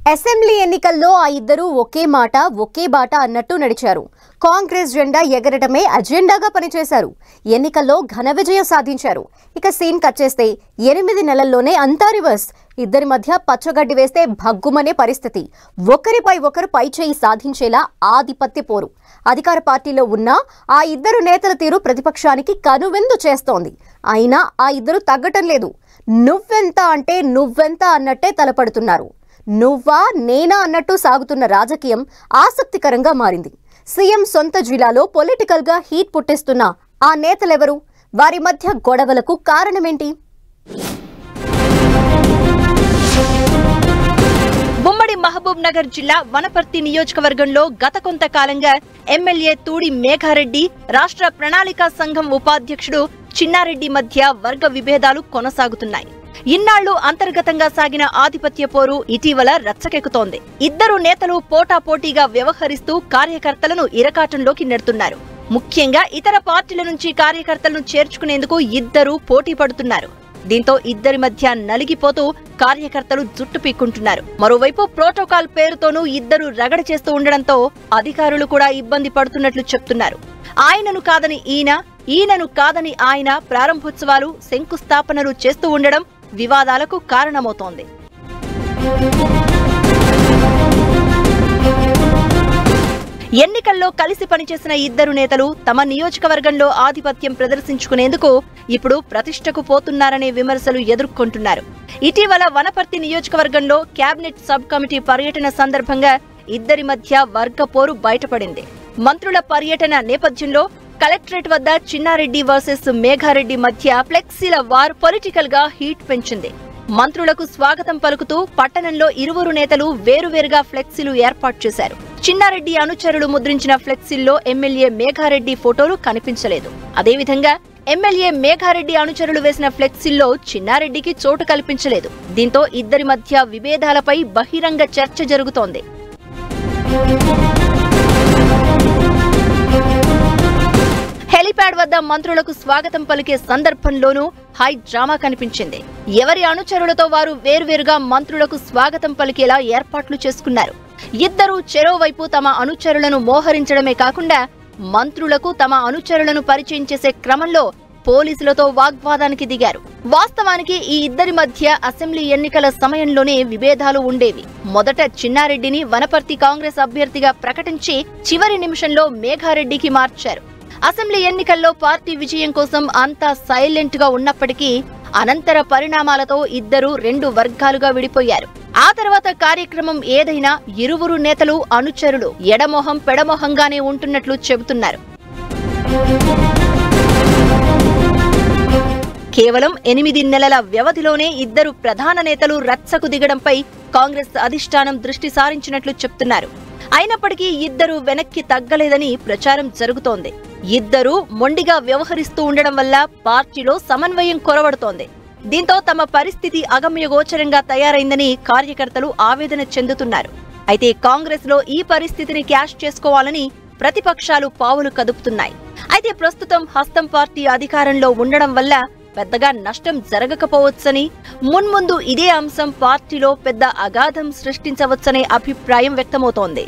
Assembly ఎన్నికల్లో ఆ ఇద్దరు ఒకే మాట ఒకే బాట అన్నట్టు నడిచారు. కాంగ్రెస్ జెండా ఎగరటమే అజెండాగా పనిచేశారు. ఎన్నికల్లో ఘన విజయం సాధించారు. ఇక సీన్ కట్ చేస్తే 8 నెలల్లోనే అంతా రివర్స్. ఇద్దరి మధ్య పచ్చగడ్డి వేస్తే భగ్గుమనే పరిస్థితి. ఒకరిపై ఒకరు పైచేయి సాధించేలా ఆధిపత్య పోరు. అధికార పార్టీలో ఉన్న ఆ ఇద్దరు నేతల తీరు ప్రతిపక్షానికి కనువిందు చేస్తోంది. అయినా ఆ ఇద్దరు తగ్గటం లేదు. నువ్వెంత అంటే నువ్వెంత అన్నట్టే తలపడుతున్నారు. నువ్వా నేనా అన్నట్టు సాగుతున్న రాజకీయం ఆసక్తికరంగా మారింది. సీఎం సొంత జిల్లాలో పొలిటికల్ గా హీట్ పుట్టిస్తున్న ఆ నేతలెవరు? వారి మధ్య గొడవలకు కారణమేంటి? ఉమ్మడి మహబూబ్ నగర్ జిల్లా వనపర్తి నియోజకవర్గంలో గత కొంతకాలంగా ఎమ్మెల్యే తూడి మేఘారెడ్డి, రాష్ట్ర ప్రణాళికా సంఘం ఉపాధ్యక్షుడు చిన్నారెడ్డి మధ్య వర్గ విభేదాలు కొనసాగుతున్నాయి. ఇన్నాళ్లు అంతర్గతంగా సాగిన ఆధిపత్య పోరు ఇటీవల రచ్చకెక్కుతోంది. ఇద్దరు నేతలు పోటాపోటీగా వ్యవహరిస్తూ కార్యకర్తలను ఇరకాటంలోకి నెడుతున్నారు. ముఖ్యంగా ఇతర పార్టీల నుంచి కార్యకర్తలను చేర్చుకునేందుకు ఇద్దరు పోటీ పడుతున్నారు. దీంతో ఇద్దరి మధ్య నలిగిపోతూ కార్యకర్తలు జుట్టు పీక్కుంటున్నారు. మరోవైపు ప్రోటోకాల్ పేరుతోనూ ఇద్దరు రగడ చేస్తూ ఉండడంతో అధికారులు కూడా ఇబ్బంది పడుతున్నట్లు చెప్తున్నారు. ఆయనను కాదని ఈయన, ఈయనను కాదని ఆయన ప్రారంభోత్సవాలు, శంకుస్థాపనలు చేస్తూ ఉండడం వివాదాలకు కారణమవుతోంది. ఎన్నికల్లో కలిసి పనిచేసిన ఇద్దరు నేతలు తమ నియోజకవర్గంలో ఆధిపత్యం ప్రదర్శించుకునేందుకు ఇప్పుడు ప్రతిష్టకు పోతున్నారనే విమర్శలు ఎదుర్కొంటున్నారు. ఇటీవల వనపర్తి నియోజకవర్గంలో కేబినెట్ సబ్ కమిటీ పర్యటన సందర్భంగా ఇద్దరి మధ్య వర్గ పోరు బయటపడింది. మంత్రుల పర్యటన నేపథ్యంలో కలెక్టరేట్ వద్ద చిన్నారెడ్డి వర్సెస్ మేఘారెడ్డి మధ్య ఫ్లెక్సీల వార్ పొలిటికల్ గా హీట్ పెంచింది. మంత్రులకు స్వాగతం పలుకుతూ పట్టణంలో ఇరువురు నేతలు వేరువేరుగా ఫ్లెక్సీలు ఏర్పాటు చేశారు. చిన్నారెడ్డి అనుచరులు ముద్రించిన ఫ్లెక్సీల్లో ఎమ్మెల్యే మేఘారెడ్డి ఫోటోలు కనిపించలేదు. అదేవిధంగా ఎమ్మెల్యే మేఘారెడ్డి అనుచరులు వేసిన ఫ్లెక్సీల్లో చిన్నారెడ్డికి చోటు కల్పించలేదు. దీంతో ఇద్దరి మధ్య విభేదాలపై బహిరంగ చర్చ జరుగుతోంది. హెలిప్యాడ్ వద్ద మంత్రులకు స్వాగతం పలికే సందర్భంలోనూ హై డ్రామా కనిపించింది. ఎవరి అనుచరులతో వారు వేర్వేరుగా మంత్రులకు స్వాగతం పలికేలా ఏర్పాట్లు చేసుకున్నారు. ఇద్దరూ చెరోవైపు తమ అనుచరులను మోహరించడమే కాకుండా మంత్రులకు తమ అనుచరులను పరిచయం చేసే క్రమంలో పోలీసులతో వాగ్వాదానికి దిగారు. వాస్తవానికి ఈ ఇద్దరి మధ్య అసెంబ్లీ ఎన్నికల సమయంలోనే విభేదాలు ఉండేవి. మొదట చిన్నారెడ్డిని వనపర్తి కాంగ్రెస్ అభ్యర్థిగా ప్రకటించి చివరి నిమిషంలో మేఘారెడ్డికి మార్చారు. అసెంబ్లీ ఎన్నికల్లో పార్టీ విజయం కోసం అంతా సైలెంట్ గా ఉన్నప్పటికీ అనంతర పరిణామాలతో ఇద్దరు 2 వర్గాలుగా విడిపోయారు. ఆ తర్వాత కార్యక్రమం ఏదైనా ఇరువురు నేతలు, అనుచరులు ఎడమొహం పెడమొహంగానే ఉంటున్నట్లు చెబుతున్నారు. కేవలం 8 నెలల వ్యవధిలోనే ఇద్దరు ప్రధాన నేతలు రచ్చకు దిగడంపై కాంగ్రెస్ అధిష్టానం దృష్టి సారించినట్లు చెప్తున్నారు. అయినప్పటికీ ఇద్దరు వెనక్కి తగ్గలేదని ప్రచారం జరుగుతోంది. ఇద్దరూ మొండిగా వ్యవహరిస్తూ ఉండడం వల్ల పార్టీలో సమన్వయం కొరవడుతోంది. దీంతో తమ పరిస్థితి అగమ్యగోచరంగా తయారైందని కార్యకర్తలు ఆవేదన చెందుతున్నారు. అయితే కాంగ్రెస్ లో ఈ పరిస్థితిని క్యాష్ చేసుకోవాలని ప్రతిపక్షాలు పావులు కదుపుతున్నాయి. అయితే ప్రస్తుతం హస్తం పార్టీ అధికారంలో ఉండడం వల్ల పెద్దగా నష్టం జరగకపోవచ్చని, మున్ముందు ఇదే అంశం పార్టీలో పెద్ద అగాధం సృష్టించవచ్చనే అభిప్రాయం వ్యక్తమవుతోంది.